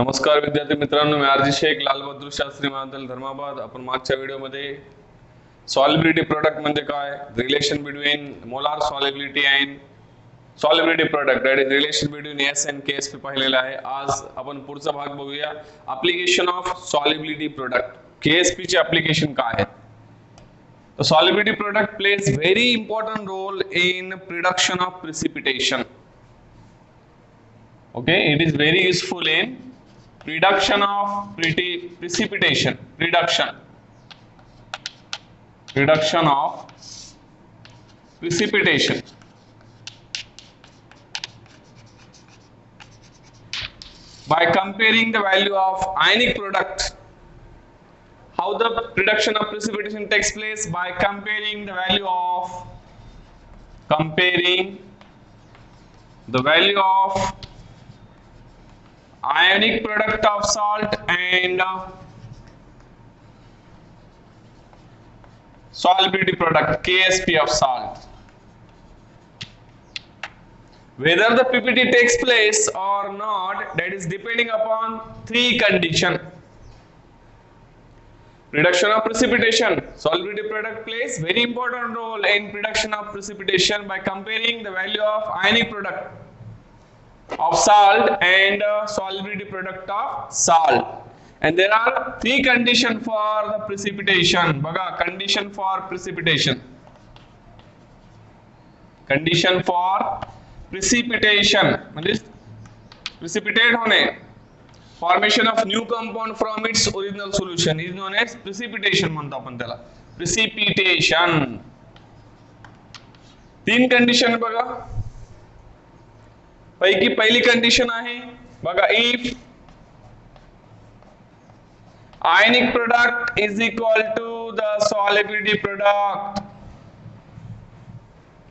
नमस्कार विद्यार्थी मित्रांनो, मी आरजी शेख लालबहादूर शास्त्री महाविद्यालय धर्माबाद. आपण मागच्या व्हिडिओमध्ये सॉल्युबिलिटी प्रोडक्ट म्हणजे काय, relation between molar solubility and solubility product, that is relation between S and Ksp पाहिलेला आहे. आज आपण पुढचा भाग बघूया, application of solubility product. Ksp चे ऍप्लिकेशन काय आहेत. The solubility product plays very important role in production of precipitation. Okay, it is very useful in reduction of precipitation. Reduction of precipitation by comparing the value of ionic product. How the reduction of precipitation takes place? By comparing the value of ionic product of salt and solubility product KSP of salt. Whether the PPT takes place or not, that is depending upon three conditions. Reduction of precipitation. Solubility product plays very important role in reduction of precipitation by comparing the value of ionic product of salt and solubility product of salt. And there are three conditions for the precipitation. Baga, condition for precipitation. Condition for precipitation means precipitate होने. Formation of new compound from its original solution is known as precipitation म्हणतो आपण त्याला. Precipitation. तीन condition बघा. पैकी पहिली condition आहे बघा, if ionic product is equal to the solubility product,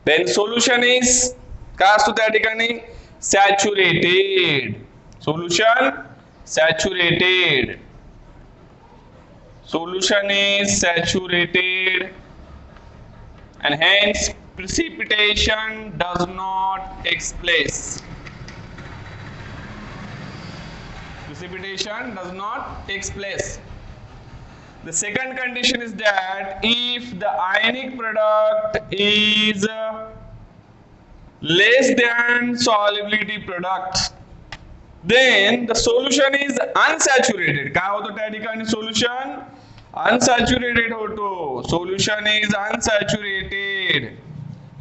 then solution is काय असतो त्या ठिकाणी, saturated. Solution saturated. Solution is saturated and hence precipitation does not take place. Precipitation does not take place. The second condition is that if the ionic product is less than solubility product, then the solution is unsaturated. काय होतो त्या ठिकाणी, solution unsaturated होतो. Solution is unsaturated.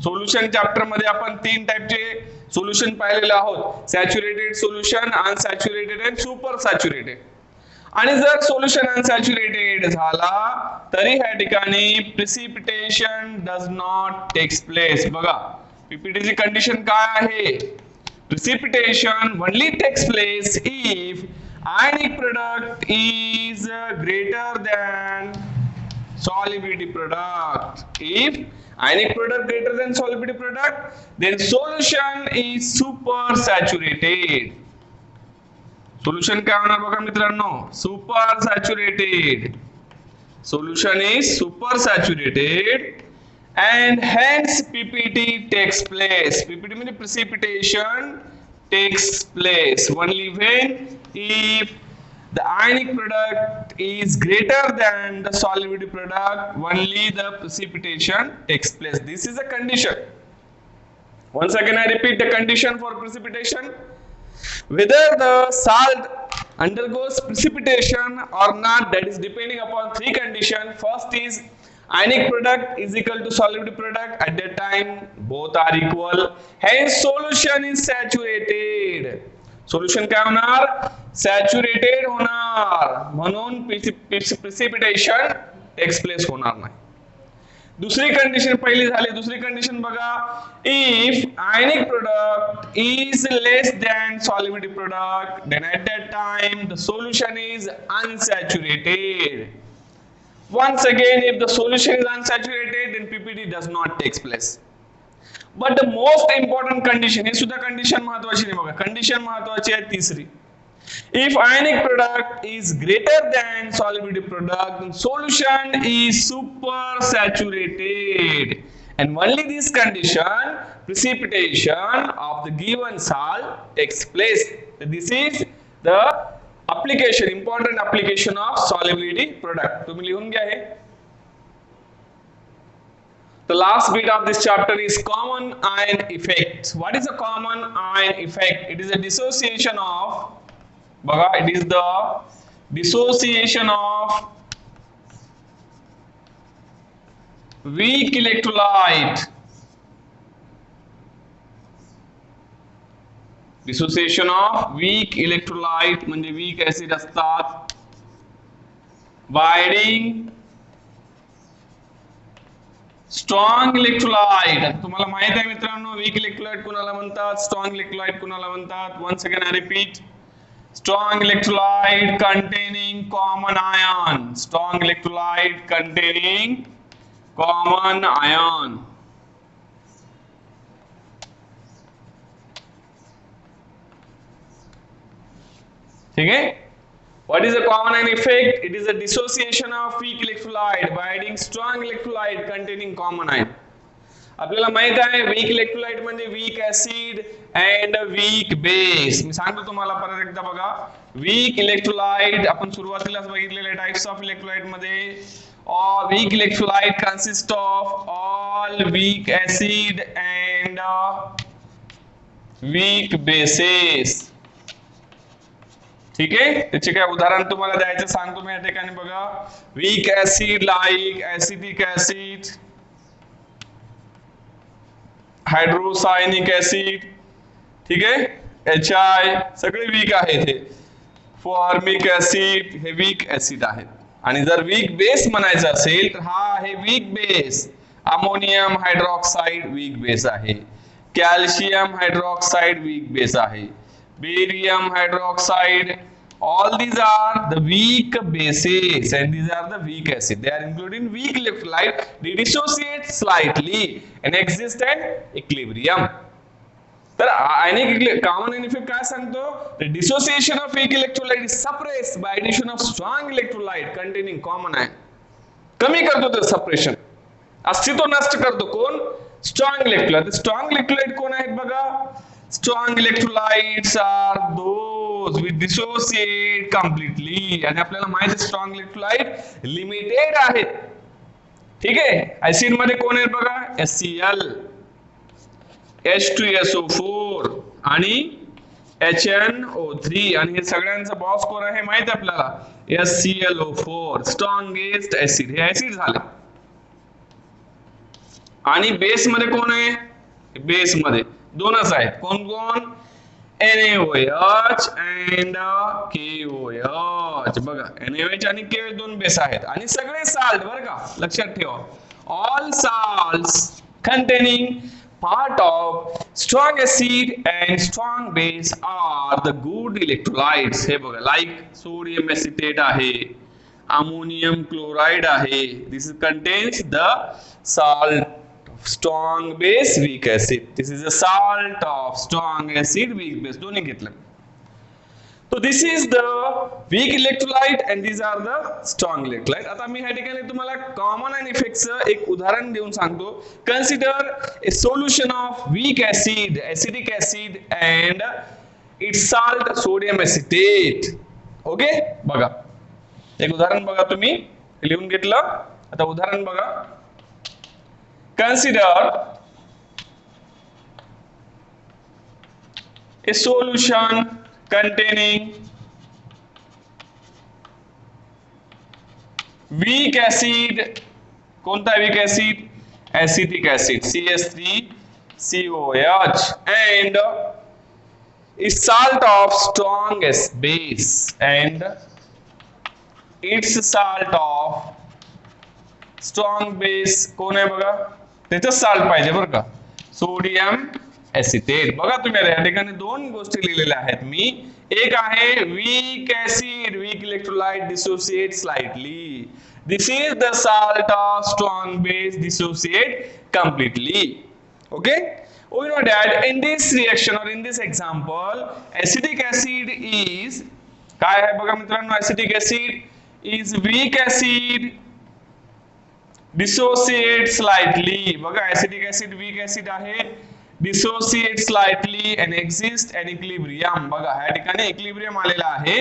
Solution chapter मध्ये आपण तीन टाइपचे solution पाहिलेले आहोत, सॅच्युरेटेड सोल्युशन, अनसॅच्युरेटेड आणि सुपर सॅच्युरेटेड. आणि जर सोल्युशन अनसॅच्युरेटेड झाला तरी ह्या ठिकाणी precipitation does not takes place. बघा पीपीटी ची कंडिशन काय आहे, precipitation only takes place if ionic product is greater than solubility product. If ionic product greater than solubility product, then solution is super saturated. Solution काय होणार बघा मित्रांनो, super saturated. Solution is super saturated and hence PPT takes place. PPT means precipitation takes place only when if the ionic product is greater than the solubility product, only the precipitation takes place. This is a condition. Once again I repeat the condition for precipitation. Whether the salt undergoes precipitation or not, that is depending upon three conditions. First is ionic product is equal to solubility product. At that time both are equal, hence solution is saturated. Solution काय होणार, saturated होणार, म्हणून precipitation takes place होणार नाही. दुसरी condition पहिली झाली. दुसरी कंडिशन बघा, if ionic product is less than solubility product, then at that time the solution is unsaturated. Once again, if the solution is unsaturated, then PPT does not take place. But the most important condition, हे सुद्धा condition महत्वाची नाही बघा. Condition महत्वाची आहे तिसरी. If ionic product is greater than solubility product, then solution is super saturated. And only this condition, precipitation of the given salt takes place. This is the application, important application of solubility product तुम्ही लिहून घ्या हे. The last bit of this chapter is common ion effect. What is a common ion effect? It is a dissociation of, baga, it is the dissociation of weak electrolyte. Dissociation of weak electrolyte म्हणजे weak acid असतात binding strong electrolyte. आता तुम्हाला माहित आहे मित्रांनो weak electrolyte कोणाला म्हणतात, strong electrolyte कोणाला म्हणतात. Once again I repeat, strong electrolyte containing common ion, strong electrolyte containing common ion. ठीक है. What is a common ion effect? It is a dissociation of weak electrolyte by adding strong electrolyte containing common ion. आपल्याला माहित आहे weak electrolyte म्हणजे weak acid and weak base. मी सांगतो तुम्हाला परत एकदा बघा. वीक इलेक्ट्रोलाइट आपण सुरुवातीलाच बघितलेले टाइप्स ऑफ इलेक्ट्रोलाइट मध्ये weak electrolyte consist of all weak acid and weak bases. ठीक आहे. त्याचे काय उदाहरण तुम्हाला द्यायचं सांगतो मी या ठिकाणी बघा. Weak acid like acetic acid, hydrocyanic acid, ठीक आहे, HI सगळे वीक आहेत. हे फॉर्मिक ऍसिड हे वीक ऍसिड आहेत. आणि जर वीक बेस म्हणायचं असेल तर हा आहे week base. Ammonium hydroxide weak base आहे, कॅल्शियम हायड्रॉक्साइड वीक बेस आहे, barium hydroxide. All these are the weak bases and these are the weak acid. They are included in weak electrolyte. They dissociate slightly and exist at equilibrium. तर ionic common ion effect काय सांगतो? The dissociation of weak electrolyte is suppressed by addition of strong electrolyte containing common ion. कमी करतो ते suppression, अस्तित्व नष्ट करतो कोण? Strong electrolyte. स्ट्रॉंग इलेक्ट्रोलाइट कोण आहेत बघा. Strong electrolytes are those which dissociate completely. आणि आपल्याला माहिती आहे स्ट्रॉंग इलेक्ट्रोलाइट लिमिटेड आहेत. ठीक आहे. ऍसिड मध्ये कोण आहेत बघा. HCl, H2SO4 आणि HNO3 आणि हे सगळ्यांचा बॉस कोण आहे माहिती आहे आपल्याला. HClO4. Strongest acid. हे ऍसिड झाले. आणि बेस मध्ये कोण आहे. बेस मध्ये दोनच आहेत. कोण कोण. NaOH and KOH. बघा NaOH आणि KOH दोन बेस आहेत. आणि सगळे साल्ट बरं का लक्षात ठेवा. All salts containing part of strong acid and strong base are the good electrolytes. हे बघा लाईक सोडियम एसिटेट आहे, अमोनियम क्लोराइड आहे. This contains the salt strong base weak acid. This is a salt of strong acid weak base. दोन्ही घेतलं. So this is the weak electrolyte and these are the strong electrolyte. आता मी ह्या ठिकाणी तुम्हाला common ion effectचं एक उदाहरण देऊन सांगतो. Consider a solution of weak acid, acidic acid and its salt sodium acetate. Okay? बघा एक उदाहरण बघा तुम्ही लिहून घेतलं. आता उदाहरण बघा. Consider a solution containing weak acid. कोणता weak acid? Acetic acid CH3COH and its salt of strongest base and its salt of strong base कोण आहे बघा. त्याचं साल्ट पाहिजे बरं का. Sodium acetate. बघा तुम्ही या ठिकाणी दोन गोष्टी लिहिलेल्या आहेत मी. एक आहे week acid weak electrolyte dissociate slightly. This is the salt of strong base dissociate completely. Okay, we know that in this reaction or in this example acetic acid is काय आहे बघा मित्रांनो. acetic acid is weak acid dissociate slightly. बघा acetic acid weak acid आहे, dissociate slightly and exist in equilibrium. बघा ह्या ठिकाणी equilibrium आलेला आहे.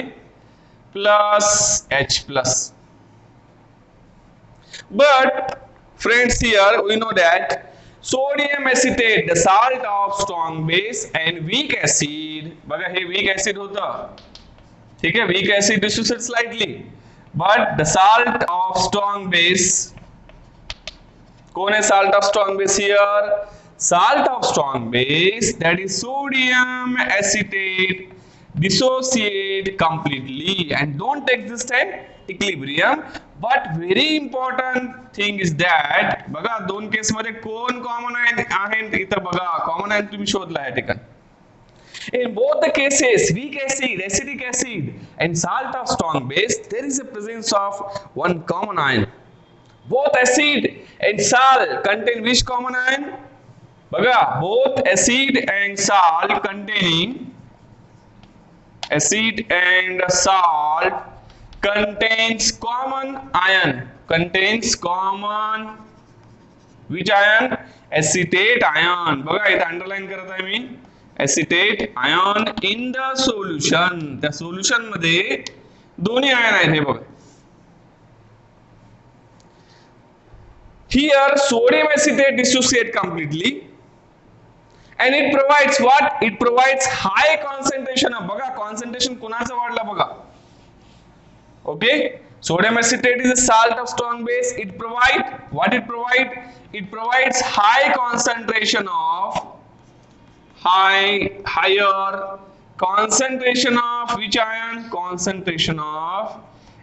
plus H plus. But friends, here we know that sodium acetate, the salt of strong base, and weak acid, बघा हे weak acid होतं, ठीक है, weak acid dissociates slightly, but the salt of strong base, कौन है salt of strong base here? Salt of strong base, that is sodium acetate, dissociate completely and don't exist at equilibrium. But very important thing is that बघा दोन case मध्ये कोण common आहे इथं बघा common आहे तुम्ही शोधला या ठिकाणी. In both the cases, weak acid, acetic acid, and salt of strong base, there is a presence of one common ion. Both acid and salt contain which common ion? बघा, both acid and salt containing acid and salt contains common ion. Contains common which ion? Acetate ion. बघा इथे underline करत आहे मी. Acetate ion in the solution. त्या solution मध्ये दोन्ही ion आहेत हे बघा. Here sodium acetate dissociate completely and it provides what? It provides high concentration of बघा concentration कोणाचं वाढला बघा. Okay, sodium acetate is a salt of strong base. It provide what? It provides high concentration of higher concentration of which ion? Concentration of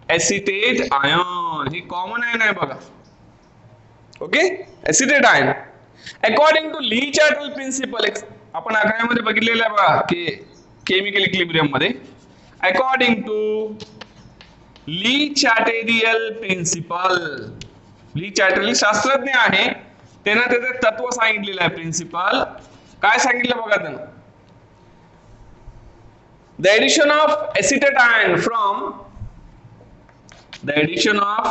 acetate ion. Hey common ion आहे बघा. Okay, acetate ion. According to Lee-Chatterjee principle, आपण आकड्यामध्ये बघितलेलं आहे बघा की chemical equilibrium मध्ये. According to Lee-Chatterjee principle, Lee-Chatterjee शास्त्रज्ञ आहे, त्यानं त्याचं तत्व सांगितलेलं आहे प्रिन्सिपल. काय सांगितलं बघा त्यांना? The addition of acetate ion from the addition of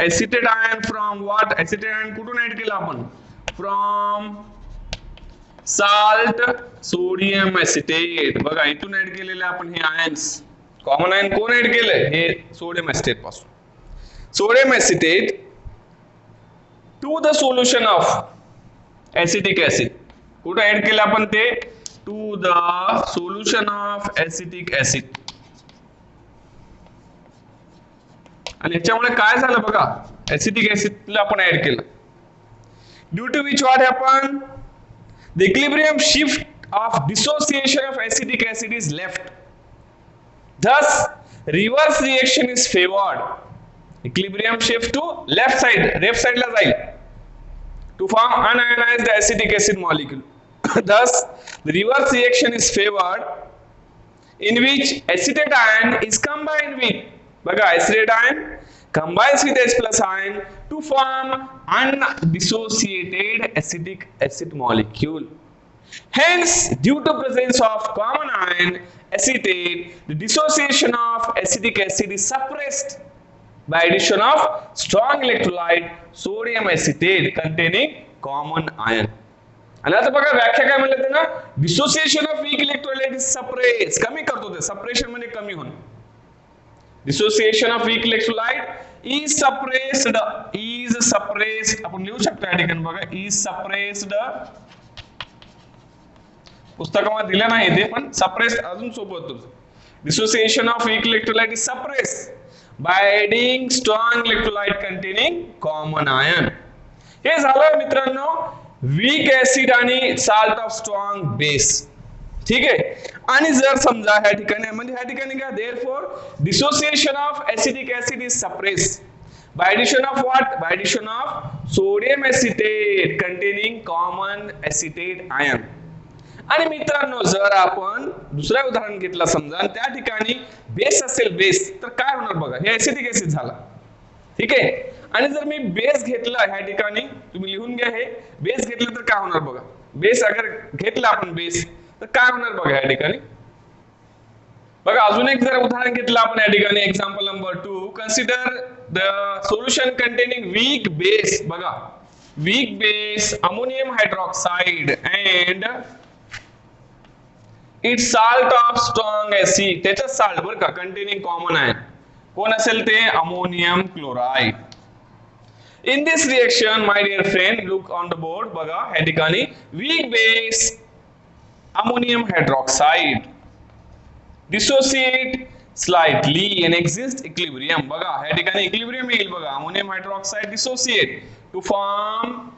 acetate ion from what? Acetate ion कुठून ऍड केला आपण? From salt sodium acetate. बघा इथून ऍड केलेले आपण हे आयन्स. कॉमन आयन कोण ऍड केले? हे सोडियम एसिटेट पासून. Sodium acetate to the solution of acetic acid. कुठे ऍड केलं आपण ते? To the solution of acetic acid. आणि याच्यामुळे काय झालं बघा? acetic acid ला आपण ऍड केलं. Due to which what happened? The equilibrium shift of dissociation of acetic acid is left. Thus, reverse reaction is favored. Equilibrium shift to left side ला जाईल to form unionized acetic acid molecule. Thus, the reverse reaction is favored in which acetate ion is combined with बघा acetate ion combines with H plus ion to form undissociated acetic acid molecule. Hence, due to presence of common ion acetate, the dissociation of acetic acid is suppressed by addition of strong electrolyte sodium acetate containing common ion. आणि आता बघा व्याख्या काय म्हणलं ना? Dissociation of weak electrolyte is suppress. कमी करतो ते. सप्रेशन म्हणजे कमी होणं. Dissociation of weak electrolyte is suppressed. आपण लिहू शकतो या ठिकाणी बघा. Is suppressed. पुस्तकामध्ये दिलं नाही ते पण सप्रेस्ड अजून सोपं होतं. Dissociation of weak electrolyte is suppressed by adding strong electrolyte containing common ion. हे झालं मित्रांनो weak acid आणि salt of strong base. ठीक आहे. आणि जर समजा ह्या ठिकाणी म्हणजे ह्या ठिकाणी काय? Therefore dissociation of acetic acid is suppressed by addition of what? By addition of sodium acetate containing common acetate ion. आणि मित्रांनो जर आपण दुसरा उदाहरण घेतला समजा आणि त्या ठिकाणी बेस असेल बेस तर काय होणार बघा. हे एसिटिक ऍसिड झाला. ठीक आहे. आणि जर मी बेस घेतला ह्या ठिकाणी तुम्ही लिहून घ्या. हे बेस घेतलं तर काय होणार बघा. बेस अगर घेतला आपण बेस तर काय होणार बघा या ठिकाणी. बघा अजून एक जर उदाहरण घेतलं आपण या ठिकाणी example number 2. Consider the solution containing weak base. बघा weak base ammonium hydroxide and its salt of strong acid, त्याच्यात साल्ट बरं का कंटेनिंग कॉमन आहे, कोण असेल ते ammonium chloride. In this reaction my dear friend look on the board, बघा ह्या ठिकाणी weak base ammonium hydroxide dissociate slightly and exist equilibrium, बघा ह्या ठिकाणी इक्विलिब्रियम येईल बघा, ammonium hydroxide dissociate to form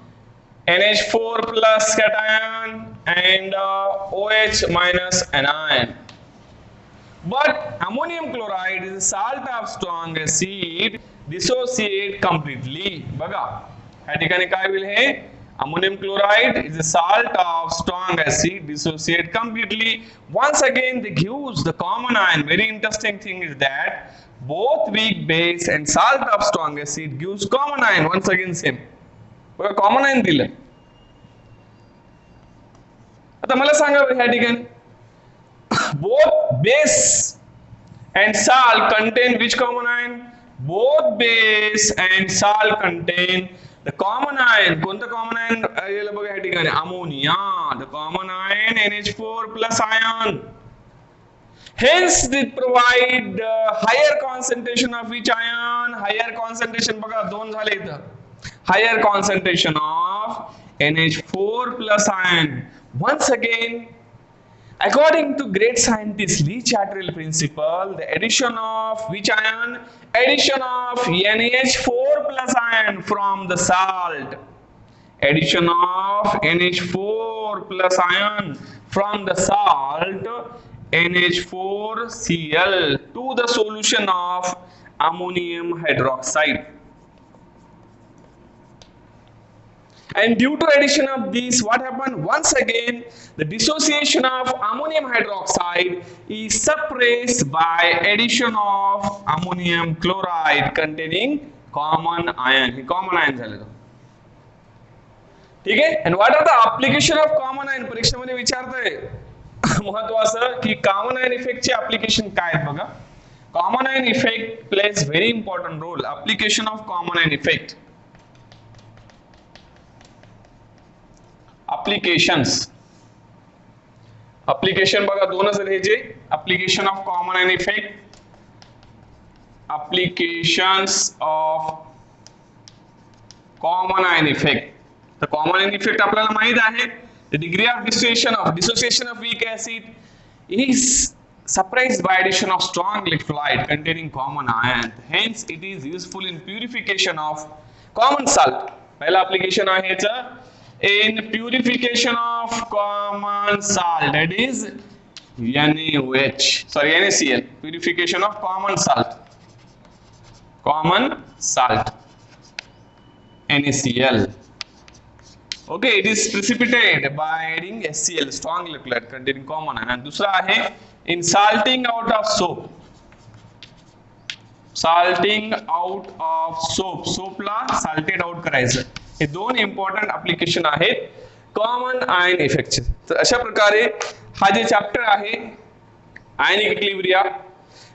NH4 plus cation and OH minus anion. But ammonium chloride is a salt of strong acid dissociate completely. बघा ह्या ठिकाणी काय होईल हे, ammonium chloride is a salt of strong acid dissociate completely. Once again they use the common ion. Very interesting thing is that both weak base and salt of strong acid gives common ion. Once again same, बघा common ion दिलं. आता मला सांगा ह्या ठिकाणी both base and साल contain which common ion, both base and साल contain the common ion. कोणतं common ion आलेलं बघा ह्या ठिकाणी, ammonia, the common ion NH4 plus ion. Hence they provide higher concentration of which ion, higher concentration बघा दोन झाले इथं, higher concentration of NH4 plus ion. Once again, according to great scientist Le Chatterjee principle, the addition of which ion? Addition of NH4 plus ion from the salt. Addition of NH4 plus ion from the salt NH4Cl to the solution of ammonium hydroxide. And due to addition of these, what happened? Once again, the dissociation of ammonium hydroxide is suppressed by addition of ammonium chloride containing common ion. Hey common ion झालेलं. ठीक आहे. And what are the application of common ion? परीक्षेमध्ये विचारतंय महत्वाचं की common ion effect चे application काय आहेत बघा. Common ion effect plays very important role. Application of common ion effect. application बघा दोनच लिहायचे, application of common ion effect, applications of common ion effect. तर common ion effect आपल्याला माहित आहे, the degree of dissociation of weak acid is suppressed by addition of strong electrolyte containing common ion. Hence it is useful in purification of common salt. पहिला application आहे याचं in purification of common salt, that is NaCl, purification of common salt NaCl. Okay, it is precipitated by adding HCl, strong electrolyte containing common ion. And दूसरा आहे in salting out of soap, soap La salted out करायचं. हे दोन important application आहेत common ion इफेक्टचे. तर अशा प्रकारे हा जे chapter आहे आयनिक इक्विलिब्रिया,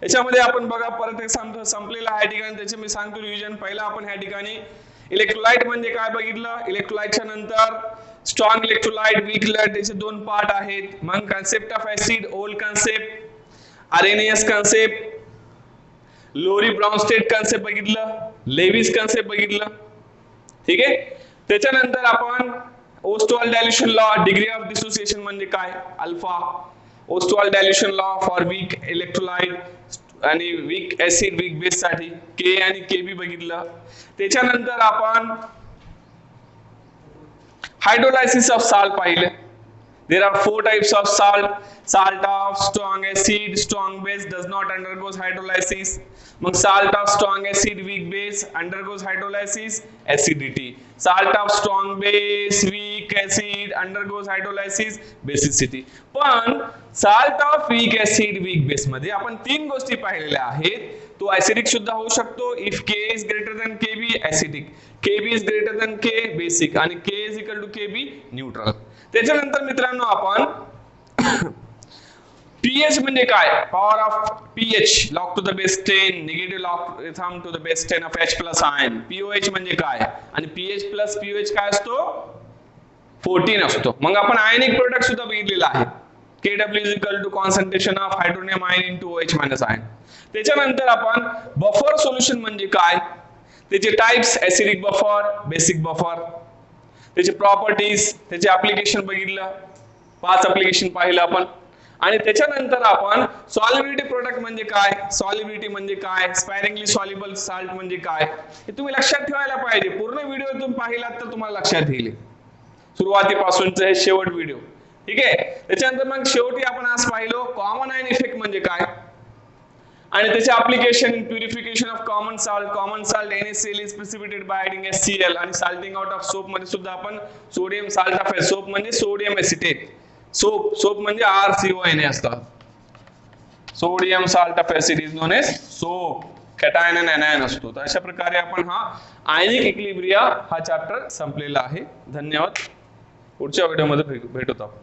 याच्यामध्ये आपण बघा परत एक संपलेला आहे ठिकाणी, त्याचे मी सांगतो रिव्हिजन. पहिला आपण ह्या ठिकाणी इलेक्ट्रोलाइट म्हणजे काय बघितलं, इलेक्ट्रोलाइटच्या नंतर स्ट्रॉंग इलेक्ट्रोलाइट, वीक इलेक्ट्रोलाइट, त्याचे दोन पार्ट आहेत. मग concept of acid, old concept, Arrhenius concept, Lowry Bronsted concept बघितलं, लेविस कन्सेप्ट बघितलं. ठीक आहे. त्याच्यानंतर आपण Ostwald dilution law, degree of dissociation म्हणजे काय, alpha, Ostwald dilution law for weak electrolyte आणि वीक ऍसिड वीक बेस साठी के आणि केबी बघितलं. त्याच्यानंतर आपण हायड्रोलायसिस ऑफ साल्ट पाहिले. There are four types of salt. Salt of strong acid, strong base does not undergoes hydrolysis. Mug salt of strong acid, weak base undergoes hydrolysis, acidity. Salt of strong base, weak acid undergoes hydrolysis, basicity. पण salt of weak acid, weak base मध्ये आपण तीन गोष्टी पाहिलेल्या आहेत. तो acidic सुद्धा होऊ शकतो if K is greater than Kb, acidic. Kb is greater than K, basic. आणि K is equal to Kb, neutral. त्याच्यानंतर मित्रांनो आपण pH म्हणजे काय, power of pH, log to the base 10, negative log to the base 10 of H plus ion. pOH म्हणजे काय आणि pH plus pOH काय असतो, 14 असतो. मग आपण आयनिक प्रोडक्ट सुद्धा बघितलेला आहे. Kw is equal to concentration of hydronium ion into OH minus ion. त्याच्यानंतर आपण बफर सोल्युशन म्हणजे काय, त्याचे types, acidic buffer, basic buffer, त्याचे प्रॉपर्टीज, त्याचे ऍप्लिकेशन बघितलं, 5 ऍप्लिकेशन पाहिलं आपण. आणि त्याच्यानंतर आपण सॉल्युबिलिटी प्रोडक्ट म्हणजे काय, सॉल्युबिलिटी म्हणजे काय, स्पॅरिंगली सॉल्युबल साल्ट म्हणजे काय, हे तुम्ही लक्षात ठेवायला पाहिजे. पूर्ण व्हिडिओ तुम्ही पाहिलात तर तुम्हाला लक्षात येईल, सुरुवातीपासूनचं हे शेवट व्हिडिओ. ठीक आहे. त्याच्यानंतर मग शेवटी आपण आज पाहिलो कॉमन आयन इफेक्ट म्हणजे काय आणि त्याचे application, purification of common salt NaCl is precipitated by adding HCl आणि साल्टिंग आउट ऑफ सोप मध्ये सुद्धा आपण सोडियम साल्ट ऑफ सोप म्हणजे सोडियम एसिटेट, सोप म्हणजे RCONA असतात. Sodium salt of acid is known as soap, cation आणि anion असतो. तर अशा प्रकारे आपण हा आयनिक इक्विलिब्रिया हा चॅप्टर संपलेला आहे. धन्यवाद. पुढच्या व्हिडिओमध्ये भेटूत आपण.